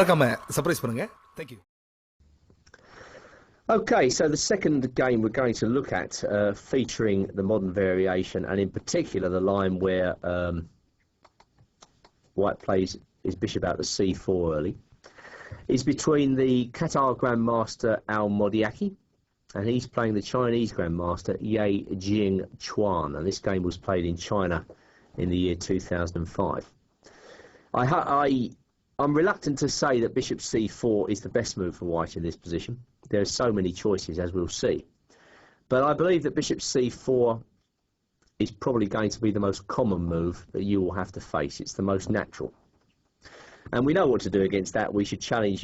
மறக்காம சர்ப்ரைஸ் பண்ணுங்க. Thank you. Okay, so the second game we're going to look at, featuring the modern variation, and in particular the line where white plays his bishop out to c4 early, is between the Qatar Grandmaster Al-Modiaki, and he's playing the Chinese Grandmaster Ye Jingchuan, and this game was played in China in the year 2005. I'm reluctant to say that bishop c4 is the best move for white in this position. There are so many choices, as we'll see. But I believe that bishop c4 is probably going to be the most common move that you will have to face. It's the most natural. And we know what to do against that. We should challenge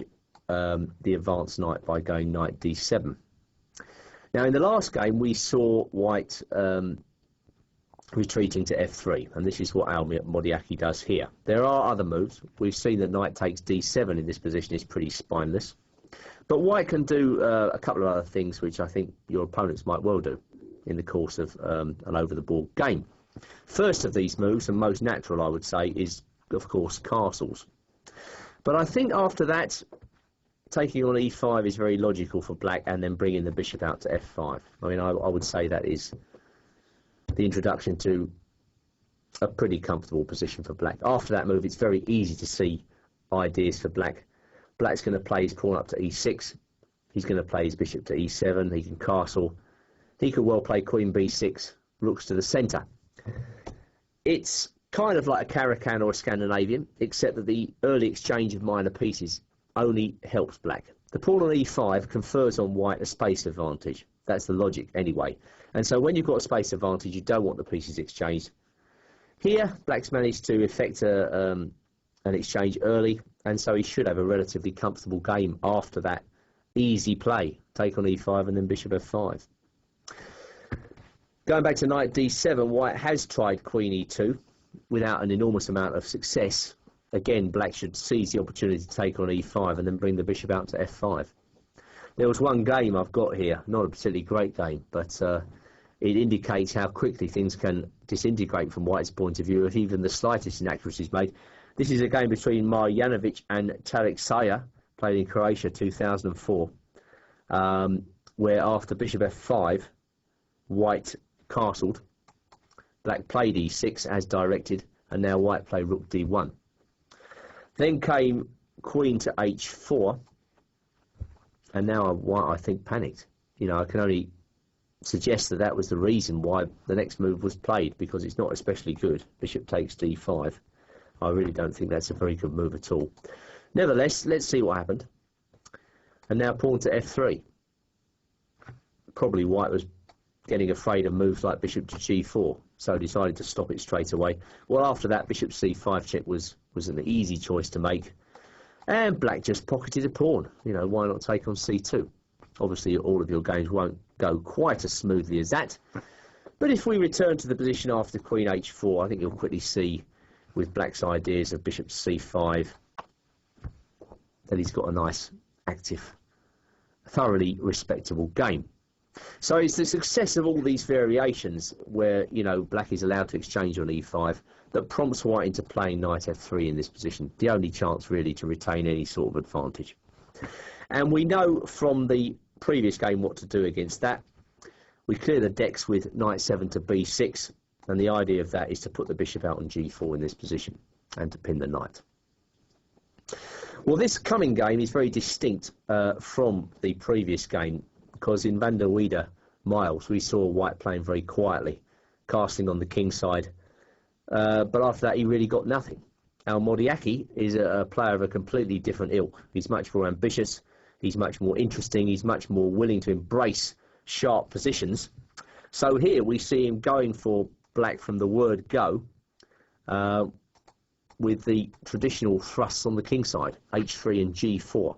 the advanced knight by going knight d7. Now, in the last game, we saw white retreating to f3, and this is what Al-Modiaki does here. There are other moves. We've seen that knight takes d7 in this position is pretty spineless. But white can do a couple of other things which I think your opponents might well do in the course of an over-the-board game. First of these moves, and most natural I would say, is of course castles. But I think after that, taking on e5 is very logical for black, and then bringing the bishop out to f5. I mean, I would say that is the introduction to a pretty comfortable position for black. After that move, it's very easy to see ideas for black. Black's going to play his pawn up to e6. He's going to play his bishop to e7. He can castle. He could well play queen b6, rooks to the centre. It's kind of like a Caracan or a Scandinavian, except that the early exchange of minor pieces only helps black. The pawn on e5 confers on white a space advantage. That's the logic anyway. And so when you've got a space advantage, you don't want the pieces exchanged. Here, black's managed to effect an exchange early, and so he should have a relatively comfortable game after that easy play. Take on e5 and then bishop f5. Going back to knight d7, white has tried queen e2 without an enormous amount of success. Again, black should seize the opportunity to take on e5 and then bring the bishop out to f5. There was one game I've got here, not a particularly great game, but it indicates how quickly things can disintegrate from white's point of view if even the slightest inaccuracy is made. This is a game between Marjanovic and Tarek Saya, played in Croatia 2004, where after bishop f5, white castled, black played e6 as directed, and now white played rook d1. Then came queen to h4, and now white, I think, panicked. You know, I can only suggest that that was the reason why the next move was played, because it's not especially good. Bishop takes d5. I really don't think that's a very good move at all. Nevertheless, let's see what happened. And now pawn to f3. Probably white was getting afraid of moves like bishop to g4, so decided to stop it straight away. Well, after that, bishop c5 check was an easy choice to make. And black just pocketed a pawn. You know, why not take on c2? Obviously, all of your games won't go quite as smoothly as that. But if we return to the position after queen h4, I think you'll quickly see, with black's ideas of bishop c5, that he's got a nice, active, thoroughly respectable game. So it's the success of all these variations where, you know, black is allowed to exchange on e5 that prompts white into playing knight f3 in this position. The only chance really to retain any sort of advantage. And we know from the previous game what to do against that. We clear the decks with knight 7 to b6, and the idea of that is to put the bishop out on g4 in this position and to pin the knight. Well, this coming game is very distinct from the previous game, because in Van der Weyde Miles we saw white playing very quietly, casting on the king side, but after that he really got nothing. Al-Modiaki is a player of a completely different ilk. He's much more ambitious, he's much more interesting, he's much more willing to embrace sharp positions. So here we see him going for black from the word go, with the traditional thrusts on the king side, h3 and g4.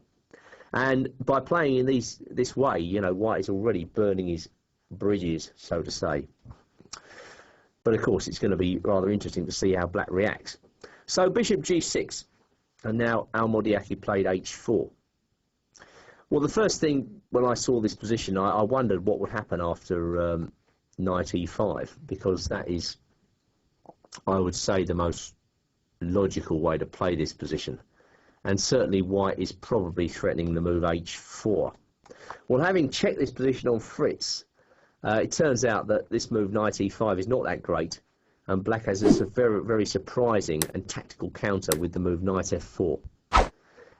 And by playing in this way, you know, white is already burning his bridges, so to say. But of course, it's going to be rather interesting to see how black reacts. So bishop g6, and now Al-Modiaki played h4. Well, the first thing when I saw this position, I wondered what would happen after knight e5, because that is, I would say, the most logical way to play this position. and certainly white is probably threatening the move h4. Well, having checked this position on Fritz, it turns out that this move knight e5 is not that great, and black has a very, very surprising and tactical counter with the move knight f4.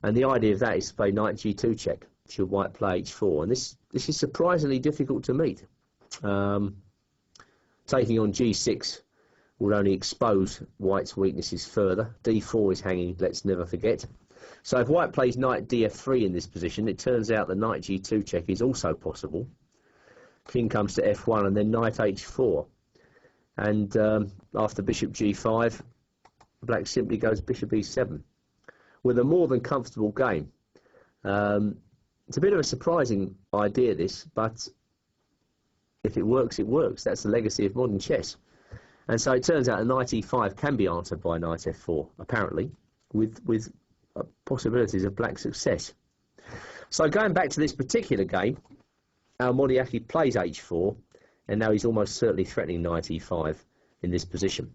And the idea of that is to play knight g2 check should white play h4, and this is surprisingly difficult to meet. Taking on g6 would only expose white's weaknesses further. d4 is hanging, let's never forget. So if white plays knight df3 in this position, it turns out that knight g2 check is also possible. King comes to f1 and then knight h4. And after bishop g5, black simply goes bishop e7 with a more than comfortable game. It's a bit of a surprising idea, this, but if it works, it works. That's the legacy of modern chess. And so it turns out that knight e5 can be answered by knight f4, apparently, with possibilities of black success. So going back to this particular game, Modiaki plays h4, and now he's almost certainly threatening knight e5 in this position.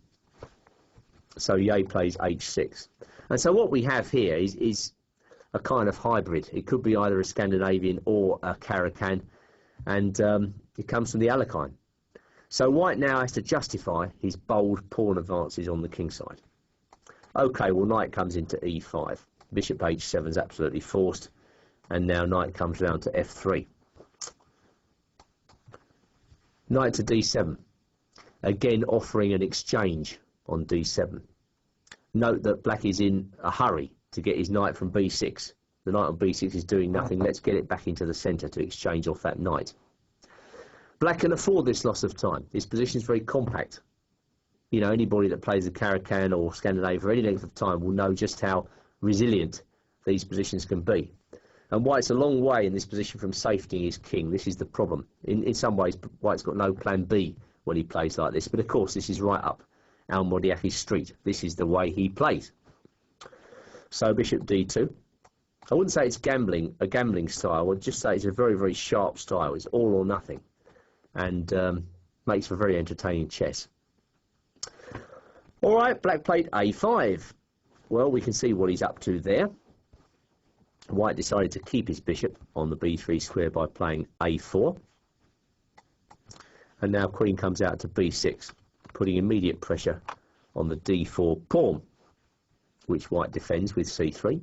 So Ye plays h6. And so what we have here is a kind of hybrid. It could be either a Scandinavian or a Caro-Kann, and it comes from the Alekhine. So white now has to justify his bold pawn advances on the king side. Okay, well, knight comes into e5. Bishop h7 is absolutely forced, and now knight comes round to f3. Knight to d7, again offering an exchange on d7. Note that black is in a hurry to get his knight from b6. The knight on b6 is doing nothing. Let's get it back into the centre to exchange off that knight. Black can afford this loss of time. His position is very compact. You know, anybody that plays the Caro-Kann or Scandinavia for any length of time will know just how resilient these positions can be. And white's a long way in this position from safetying his king. This is the problem. In some ways, white's got no plan B when he plays like this. But of course, this is right up Modiaki's street. This is the way he plays. So bishop d2. I wouldn't say it's a gambling style. I'd just say it's a very, very sharp style. It's all or nothing, and makes for very entertaining chess. All right, black played a5. Well, we can see what he's up to there. White decided to keep his bishop on the b3 square by playing a4. And now queen comes out to b6, putting immediate pressure on the d4 pawn, which white defends with c3.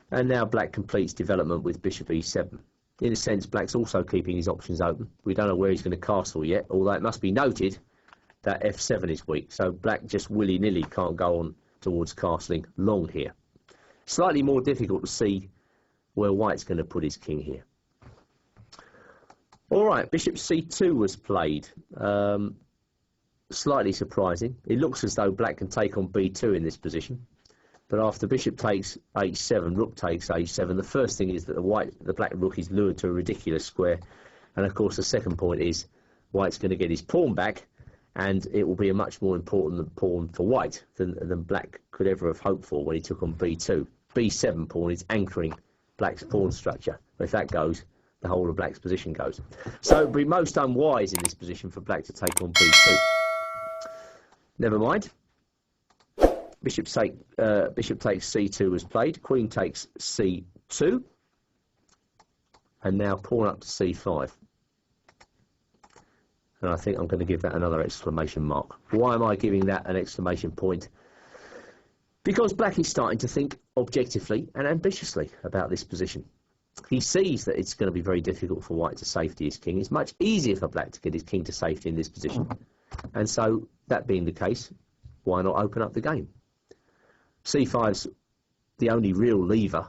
And now black completes development with bishop e7. In a sense, black's also keeping his options open. We don't know where he's going to castle yet, although it must be noted that f7 is weak, so black just willy-nilly can't go on towards castling long here. Slightly more difficult to see where white's going to put his king here. All right, bishop c2 was played. Slightly surprising. It looks as though black can take on b2 in this position. But after bishop takes h7, rook takes h7, the first thing is that the black rook is lured to a ridiculous square. And of course the second point is white's going to get his pawn back, and it will be a much more important pawn for white than black could ever have hoped for when he took on b2. b7 pawn is anchoring black's pawn structure. If that goes, the whole of black's position goes. So it would be most unwise in this position for black to take on b2. Never mind. Bishop takes c2 was played. Queen takes c2. And now pawn up to c5. And I think I'm going to give that another exclamation mark. Why am I giving that an exclamation point? Because black is starting to think objectively and ambitiously about this position. He sees that it's going to be very difficult for white to safety his king. It's much easier for black to get his king to safety in this position. And so, that being the case, why not open up the game? c5's the only real lever,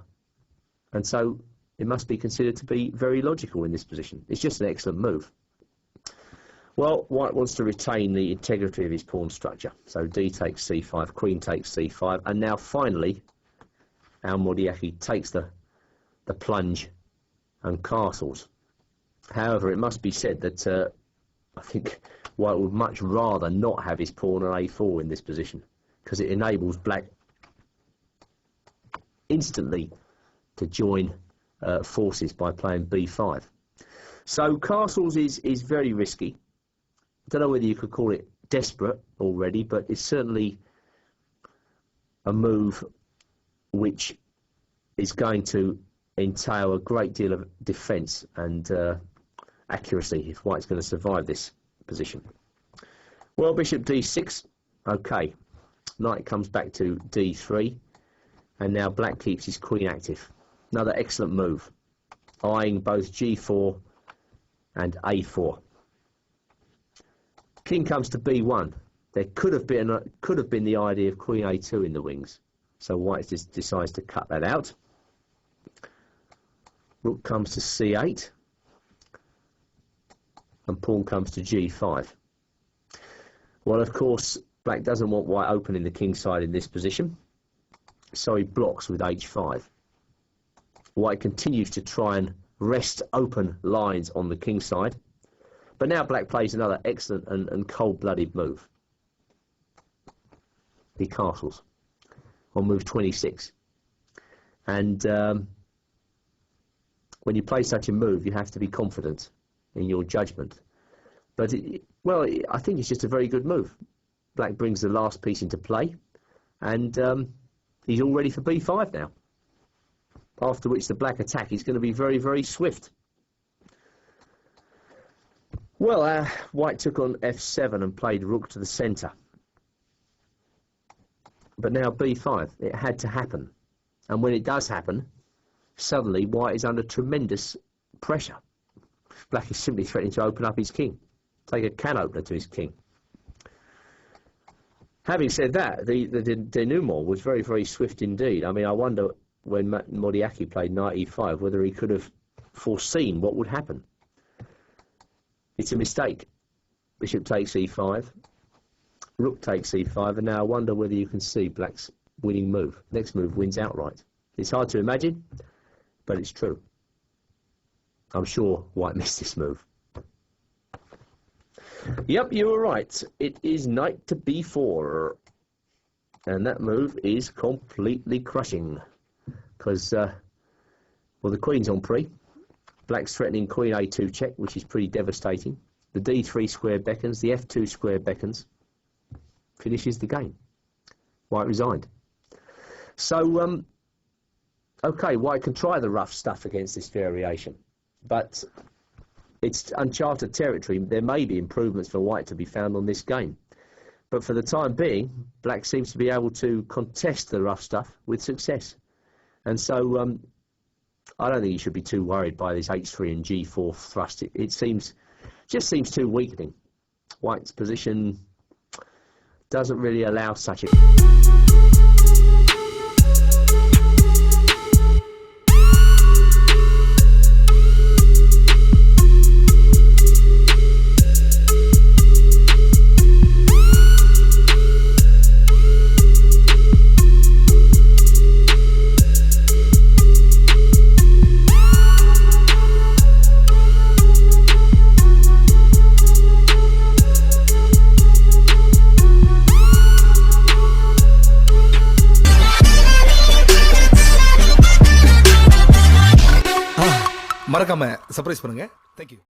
and so it must be considered to be very logical in this position. It's just an excellent move. Well, white wants to retain the integrity of his pawn structure. So d takes c5, queen takes c5, and now finally Modiaki takes the plunge and castles. However, it must be said that I think white would much rather not have his pawn on a4 in this position, because it enables black instantly to join forces by playing b5. So castles is very risky. I don't know whether you could call it desperate already, but it's certainly a move which is going to entail a great deal of defence and accuracy if white's going to survive this position. Well, bishop d6, okay. Knight comes back to d3, and now black keeps his queen active. Another excellent move, eyeing both g4 and a4. King comes to b1. There could have been the idea of queen a2 in the wings, so white just decides to cut that out. Rook comes to c8, and pawn comes to g5. Well, of course, black doesn't want white opening the king side in this position, so he blocks with h5. White continues to try and wrest open lines on the king side, but now black plays another excellent and cold-blooded move. He castles on move 26. And when you play such a move, you have to be confident in your judgment. But, I think it's just a very good move. Black brings the last piece into play, and he's all ready for b5 now. After which the black attack is going to be very, very swift. Well, white took on f7 and played rook to the centre. But now b5, it had to happen. And when it does happen, suddenly white is under tremendous pressure. Black is simply threatening to open up his king. Take a can opener to his king. Having said that, the denouement was very, very swift indeed. I mean, I wonder when Modiaki played knight e5 whether he could have foreseen what would happen. It's a mistake. Bishop takes e5. Rook takes e5, and now I wonder whether you can see black's winning move. Next move wins outright. It's hard to imagine, but it's true. I'm sure white missed this move. Yep, you were right. It is knight to b4. And that move is completely crushing. Because, the queen's on pre. Black's threatening queen a2 check, which is pretty devastating. The d3 square beckons, the f2 square beckons. Finishes the game. White resigned. So, okay, white can try the rough stuff against this variation. But it's uncharted territory. There may be improvements for white to be found on this game. But for the time being, black seems to be able to contest the rough stuff with success. And so I don't think you should be too worried by this h3 and g4 thrust. It just seems too weakening. White's position doesn't really allow such a... மறக்காம surprise பண்ணுங்க. Thank you.